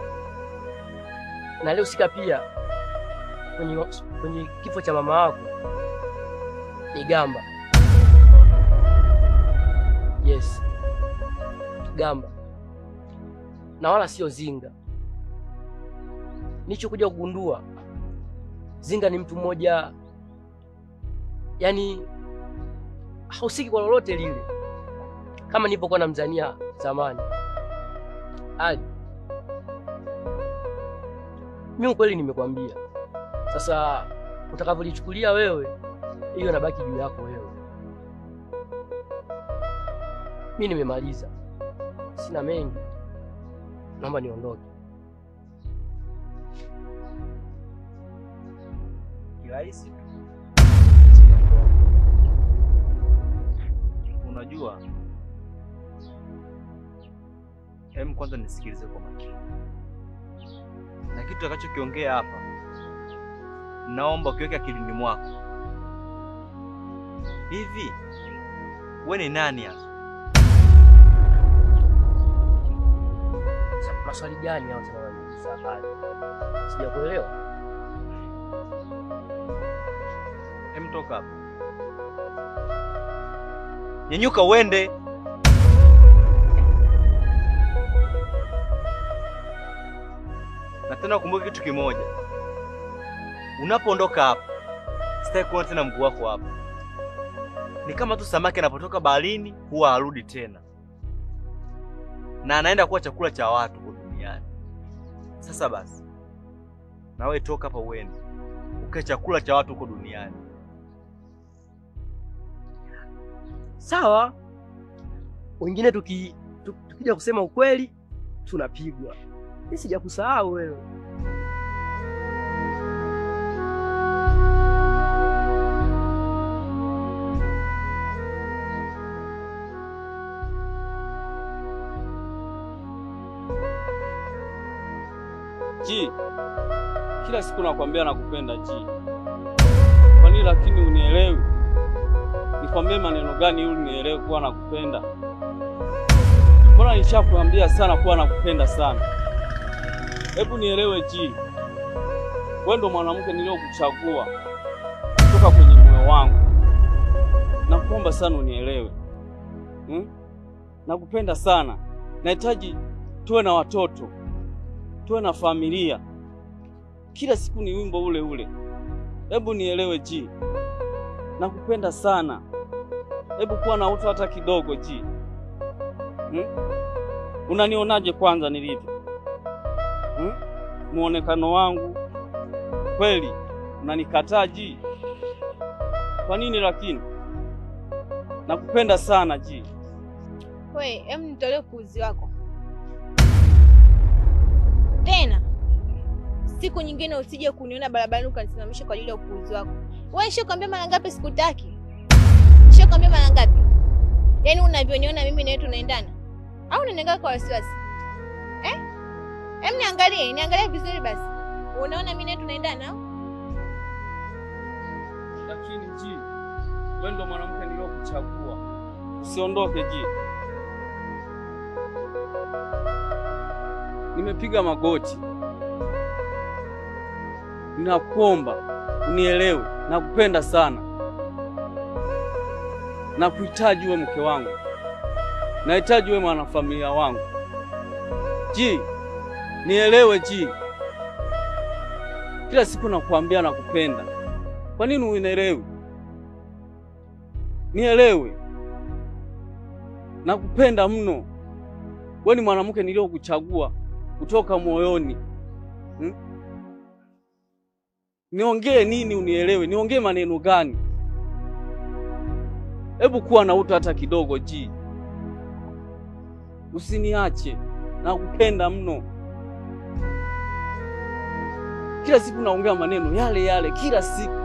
na alihusika pia kwenye kifo cha mama wako ni Gamba. Yes, Gamba, na wala sio Zinga. Nilichokuja kugundua, Zinga ni mtu mmoja, yani hausiki kwa lolote lile, kama nilipokuwa namzania zamani. Ali, mimi ukweli nimekwambia. Sasa utakavyolichukulia wewe, hiyo nabaki juu yako wewe. Mimi nimemaliza, sina mengi, naomba niondoke. Kirahisi tu. Unajua, kwanza nisikilize kwa makini, na kitu utakachokiongea hapa naomba ukiweke akilini mwako. Hivi wewe ni nani hasa? Maswali gani hao tunawauliza? Sijakuelewa. Toka hapa. Nyanyuka uende. Na tena ukumbuke kitu kimoja. Unapoondoka hapa, sitaki kuona tena mguu wako hapa. Ni kama tu samaki anapotoka baharini huwa harudi tena, na anaenda kuwa chakula cha watu kwa duniani. Sasa basi, na wewe toka hapa uende, ukae chakula cha watu huko duniani. Sawa. Wengine tukija kusema ukweli tunapigwa. Mimi sijakusahau wewe. Ji, kila siku nakwambia nakupenda Ji. Kwa nini lakini unielewi? Nikwambie maneno gani ili unielewe kuwa nakupenda? Mbona nishakwambia sana kuwa nakupenda sana? Hebu nielewe Ji. Wewe ndo mwanamke niliyokuchagua kutoka kwenye moyo wangu. Nakuomba sana unielewe. Nakupenda sana. Nahitaji tuwe na watoto, tuwe na familia. Kila siku ni wimbo ule ule. Hebu nielewe Ji. Nakupenda sana. Hebu kuwa na utu hata kidogo Ji. Unanionaje kwanza nilivyo? Muonekano wangu kweli unanikataa Ji? Kwa nini lakini? Nakupenda sana Ji. We, hem nitolee upuuzi wako. Tena siku nyingine usije kuniona barabarani ukanisimamisha kwa ajili ya upuuzi wako. Wewe nishakwambia mara ngapi sikutaki? Nishakwambia mara ngapi? Yaani unavyoniona mimi na wewe tunaendana? Au unaendelea kwa wasiwasi? Hem niangalie vizuri basi. Unaona mimi na wewe tunaendana au? Lakini Ji, wewe ndo mwanamke niliyokuchagua. Usiondoke Ji. Nimepiga magoti. Ninakuomba unielewe, nakupenda sana. Nakuhitaji wewe mke wangu. Nahitaji wewe mwanafamilia wangu. Ji, nielewe Ji. Kila siku nakuambia nakupenda. Kwa nini unielewi? Nielewe. Nakupenda mno. Wewe ni mwanamke niliyokuchagua kutoka moyoni. Niongee nini unielewe? Niongee maneno gani? Hebu kuwa na utu hata kidogo Ji. Usiniache. Nakupenda mno. Kila siku naongea maneno yale yale kila siku.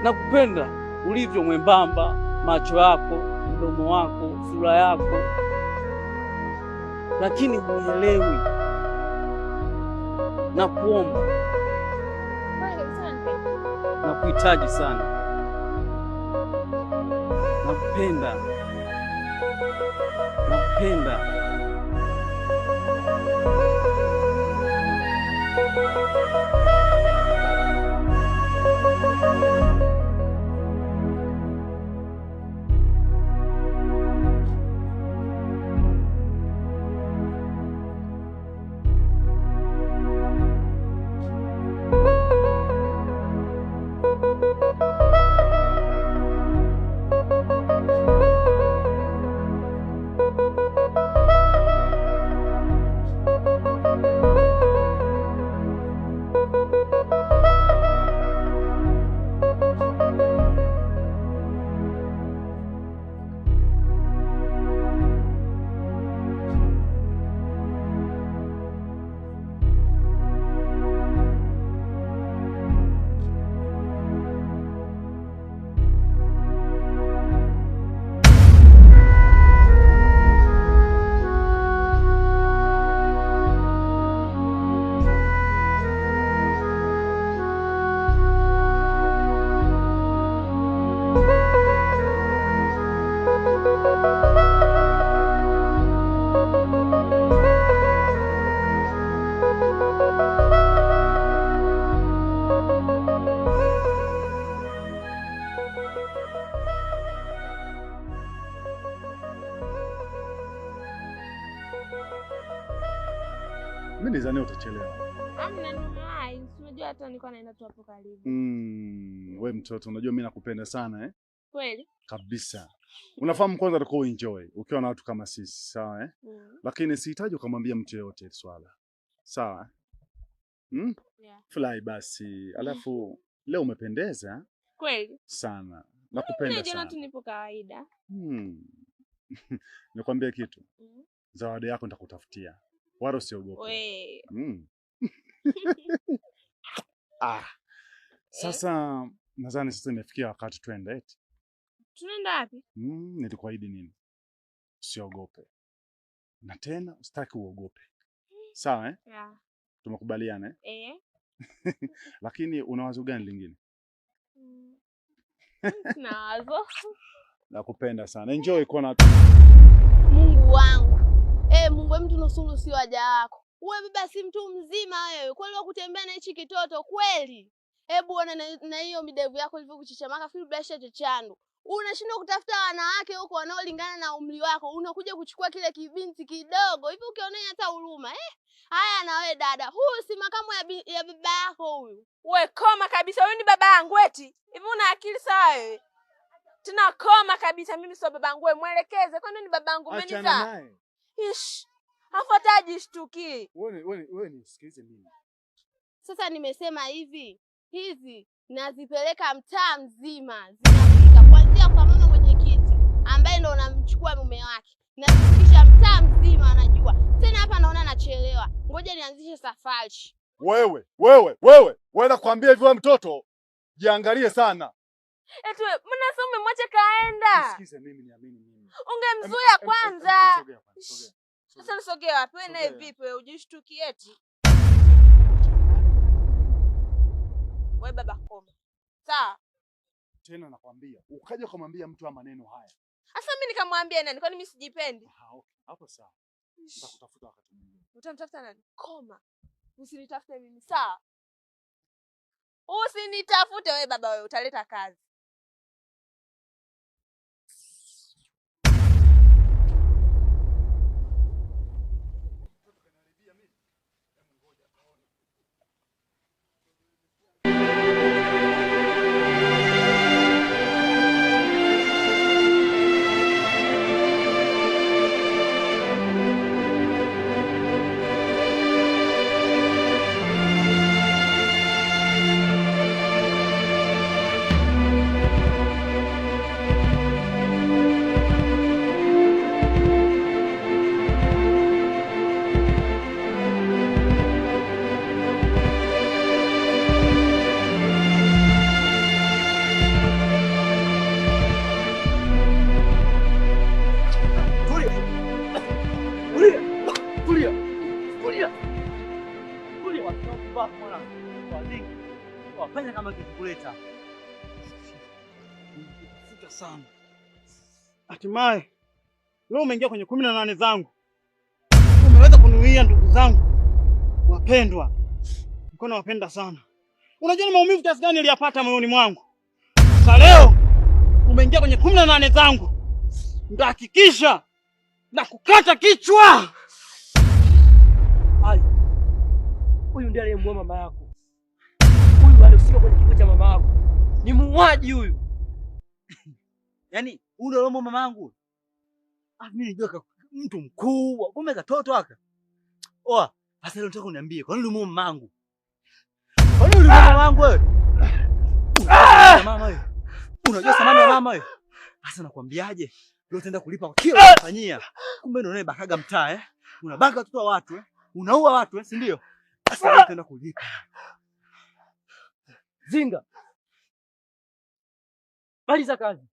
Nakupenda ulivyo mwembamba, macho yako, mdomo wako, sura yako. Lakini unielewi. Nakuomba. Nakuhitaji sana. Nakupenda. Nakupenda. Mimi nizani utachelewa. Amna nini, unajua hata nilikuwa naenda tu hapo karibu. Wewe mtoto, unajua mimi nakupenda sana Kweli? Kabisa. Unafahamu kwanza utakuwa enjoy ukiwa na watu kama sisi, sawa Lakini sihitaji ukamwambia mtu yeyote swala. Sawa? Yeah. Fly basi. Alafu leo umependeza. Kweli? Sana. Nakupenda sana. Jana tu nipo kawaida. Nikwambia kitu. Zawadi yako nitakutafutia. Wala usiogope. Sasa nadhani sasa imefikia wakati twende eti. Tunaenda wapi? Nilikuahidi nini? Usiogope. Na tena usitaki uogope. Sawa Yeah. Tumekubaliana Lakini una wazo gani lingine? Na wazo. Nakupenda sana. Enjoy kwa na Mungu wangu. Mungu mtu nusuru si waja wako. Wewe baba si mtu mzima wewe. Kweli wakutembea na hichi kitoto kweli? Hebu ona na hiyo midevu yako ilivyokuchichamaka feel brush chachandu. Unashindwa kutafuta wanawake huko wanaolingana na umri wako. Unakuja kuchukua kile kibinti kidogo. Hivi ukionea hata huruma. Haya na wewe dada. Huyu si makamu ya baba yako huyu. We koma kabisa. Huyu ni baba yangu eti. Hivi una akili sawa wewe? Tena koma kabisa, mimi sio baba yangu, mwelekeze. Kwani ni baba yangu umenizaa? Achana naye. Afataji shtuki. Wewe nisikilize mimi. Sasa nimesema hizi nazipeleka mtaa mzima. Zinafika kuanzia kwa mama mwenyekiti ambaye ndo unamchukua mume wake. Nafikisha mtaa mzima anajua. Tena hapa naona nachelewa. Ngoja nianzishe safari. Wewe nakwambia hivyo mtoto, jiangalie sana. Eti mbona sasa umemwacha kaenda? Nisikize mimi, niamini mimi. Ungemzuia kwanza. Sasa nisogee wapi? Wewe naye vipi wewe ujishtuki eti? Wewe baba koma. Sawa? Tena nakwambia, ukaja kumwambia mtu maneno haya. Sasa mimi nikamwambia nani? Kwani mimi sijipendi? Okay. Hapo sawa. Nitakutafuta wakati mwingine. Utamtafuta nani? Koma. Usinitafute mimi, sawa? Usinitafute wewe baba wewe, utaleta kazi. Wafanya kama kikuleta. Futa sana. Hatimaye leo umeingia kwenye 18 zangu. Umeweza kunuia ndugu zangu wapendwa. Niko nawapenda sana. Unajua ni maumivu kiasi gani niliyapata moyoni mwangu. Sasa leo umeingia kwenye 18 zangu. Nitahakikisha na kukata kichwa. Hai. Huyu ndiye aliyemuua mama yako. Huyu alihusika kwenye kifo cha mama yako. Ni muuaji huyu. Yaani ule romo mamangu. Mimi nijua mtu mkubwa, kumbe katoto aka. Oa, sasa leo nataka uniambie, kwa nini ulimuua mamangu? Kwa nini ulimuua mamangu wewe? Mama wewe. Unajua thamani ya mama wewe? Sasa nakwambiaje? Leo utaenda kulipa kwa kila unafanyia. Kumbe ndio unayebakaga mtaa Unabaka watoto wa watu Unaua watu si ndio? Sasa leo utaenda kulipa. Zinga. Maliza kazi.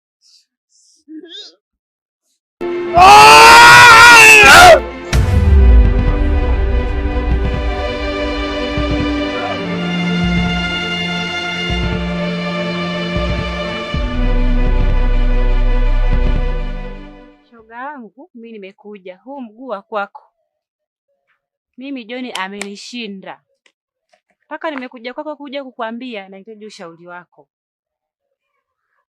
Shoga yangu, mimi nimekuja. Huu mguu wa kwako. Mimi John amenishinda. Paka nimekuja kwako kuja kukwambia nahitaji ushauri wako.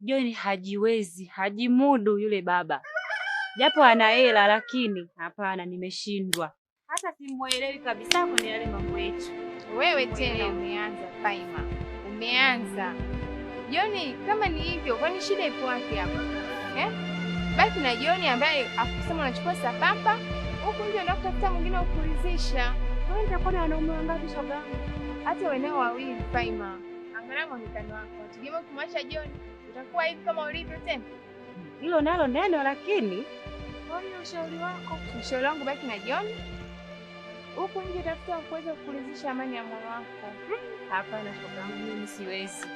John hajiwezi, hajimudu yule baba. Japo ana hela lakini hapana, nimeshindwa. Hata simuelewi kabisa kwenye yale mambo yetu. Wewe tena umeanza Faima. Umeanza. John kama ni hivyo, kwani shida ipo wapi hapa? Baki na John ambaye akusema unachukua sapampa, huku nje ndio kutafuta mwingine ukuridhisha. Wewe utakuwa na wanaume wangapi shoga? Hata wenao wawili Faima. Angalia muonekano wako. Tegemea kumwacha John, utakuwa hivi kama ulivyo tena. Hilo nalo neno lakini Wewe ushauri wako. Ushauri wangu baki na John. Huku nje tafuta kuweza kukuridhisha amani ya moyo wako. Hapana shoga, mimi siwezi.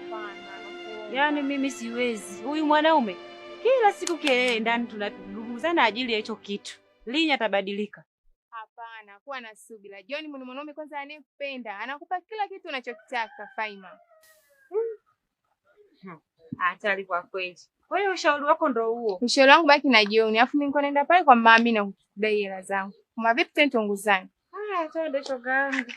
Hapana. Yaani mimi siwezi. Huyu mwanaume kila siku kelele ndani tunaduguzana ajili ya hicho kitu. Lini atabadilika? Hapana, kuwa na subira. John ni mwanaume kwanza anayekupenda. Anakupa kila kitu unachokitaka, Faima. Hatari kwa kweli. Kwa hiyo ushauri wako ndo huo. Ushauri wangu baki na John. Alafu mimi niko naenda pale kwa mama Amina kudai hela zangu. Kama vipi tena tunguzane? Haya, twende shoga yangu.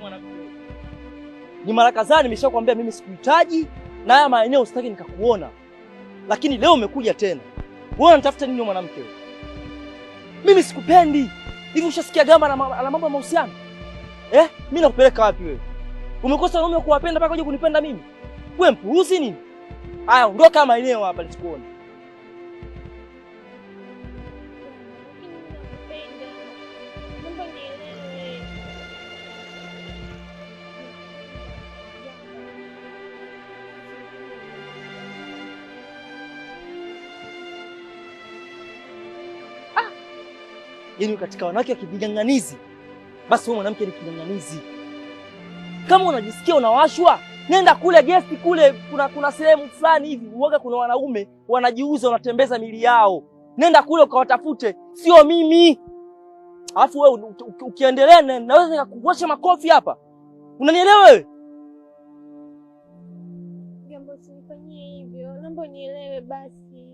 mwanamke. Ni mara kadhaa nimeshakwambia mimi sikuhitaji na haya maeneo sitaki nikakuona. Lakini leo umekuja tena. Wewe unatafuta nini mwanamke? Mimi sikupendi. Hivi ushasikia gamba na mambo ya mahusiano? Mimi nakupeleka wapi wewe? Umekosa wanaume wa kuwapenda mpaka uje kunipenda mimi? Wewe mpuuzi nini? Haya, ondoka maeneo hapa nisikuone. Yaani katika wanawake wa kiving'ang'anizi, basi wewe mwanamke ni kiving'ang'anizi. Kama unajisikia unawashwa, nenda kule guest kule, kuna sehemu fulani hivi uoga, kuna wanaume wanajiuza, wanatembeza mili yao. Nenda kule ukawatafute, sio mimi. Alafu wewe ukiendelea naweza nikakuosha makofi hapa. Unanielewa wewe? Gambo, usinifanyie hivyo. Naomba unielewe basi.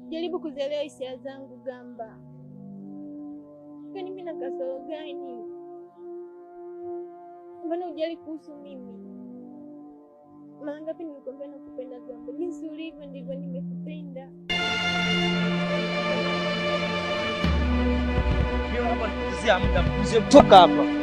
Jaribu kuzielewa hisia zangu Gamba. Kwani mimi na kasoro gani? Mbona hujali kuhusu mimi? Mara ngapi nimekuambia nakupenda Gambo? Jinsi ulivyo ndivyo nimekupenda. Mimi naomba nikuzia muda, mkuzie kutoka hapa.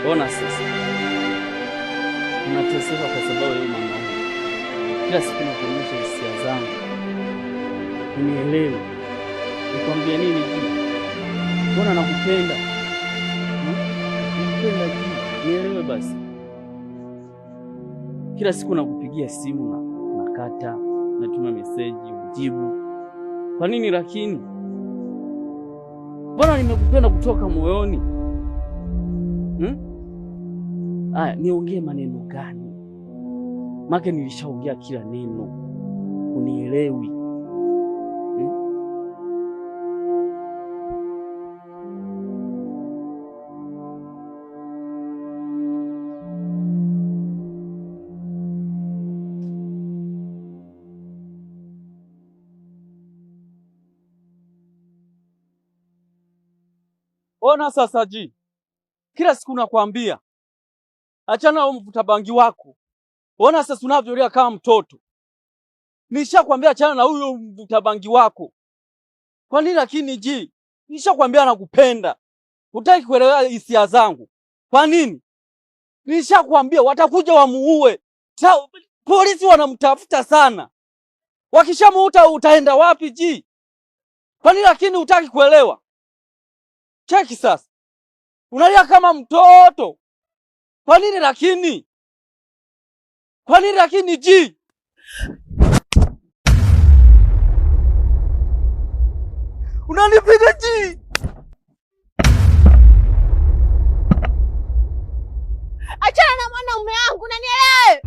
Ona sasa. Unateseka kwa sababu ya mwanaume. Kila siku nakuonyesha hisia zangu. Unielewe. Nikwambie nini Ji? Mbona nakupenda? Nakupenda Ji. Nielewe basi. Kila siku nakupigia simu na nakata, natuma message ujibu. Kwa nini lakini? Mbona nimekupenda kutoka moyoni? Aya, niongee maneno gani? Maka nilishaongea kila neno. Unielewi. Ona sasa Ji. Kila siku nakwambia achana na mvuta bangi wako. Ona sasa unavyolia kama mtoto. Nishakwambia achana na huyo mvuta bangi wako. Kwa nini lakini Ji? Nishakwambia nakupenda. Hutaki kuelewa hisia zangu. Kwa nini? Nishakwambia watakuja wamuue. Polisi wanamtafuta sana. Wakishamuuta utaenda wapi Ji? Kwa nini lakini hutaki kuelewa? Cheki sasa. Unalia kama mtoto. Kwa nini lakini? Kwa nini lakini Ji? Unanipiga Ji? Achana na mwanaume wangu, unanielewa?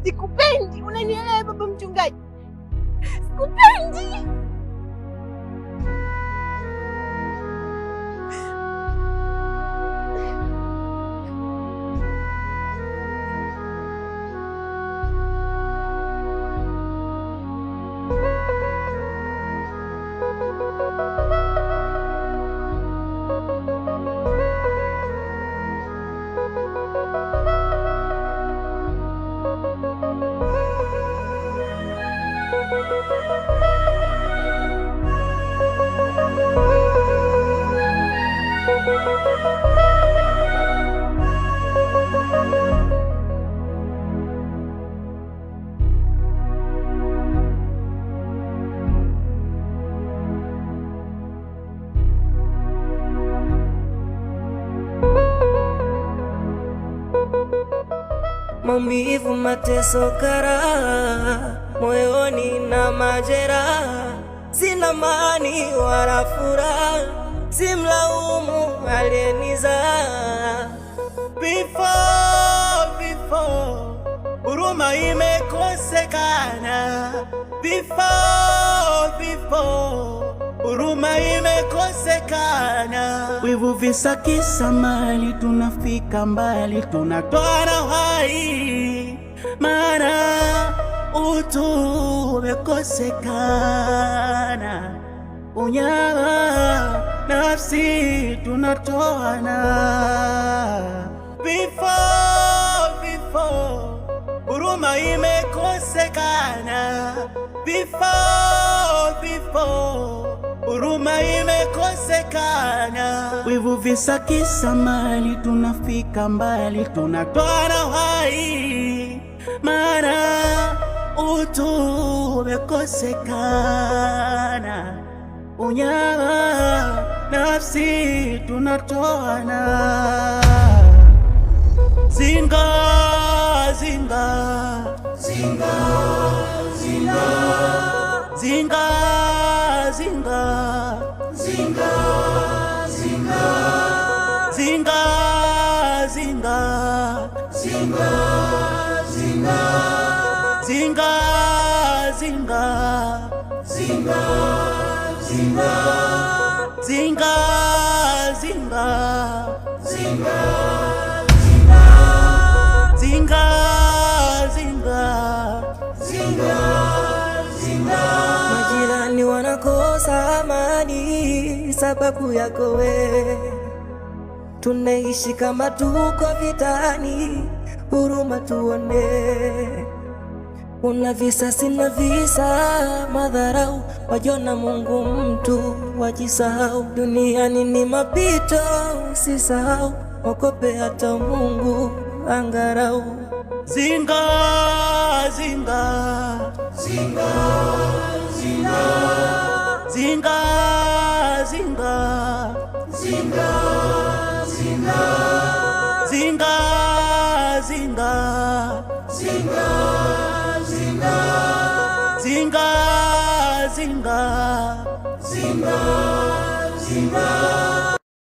Sikupendi, unanielewa baba mchungaji? Sikupendi. Maumivu, mateso, karaha moyoni na majeraha, sina amani wala furaha, simlaumu aliyenizaa. Vifo, huruma imekosekana. Vifo, huruma imekosekana. Wivu, visa, kisa, mali, tunafika mbali, tunatoa uhai, maana utu umekosekana. Unyama, nafsi, tunatoana. Vifo, huruma imekosekana. Vifo, huruma imekosekana. Wivu, visa, kisa, mali, tunafika mbali, tunatoa uhai, maana utu umekosekana. Unyama, nafsi, tunatoana. Zinga, zinga, zinga, zinga, zinga, zinga, zinga, zinga, zinga, zinga, zinga, zinga, zinga, zinga, zinga, zinga, zinga, zinga, zinga. Zinga, zinga, zinga. Majirani wanakosa amani sababu yako we. Tunaishi kama tuko vitani, huruma tuone. Una visa sina visa, madharau, wajona Mungu mtu wajisahau. Duniani ni mapito, usisahau, okope hata Mungu angarau. Zinga, zinga, zinga, zinga, zinga, zinga, zinga, zinga, zinga, zinga, zinga, zinga, zinga, zinga, zinga.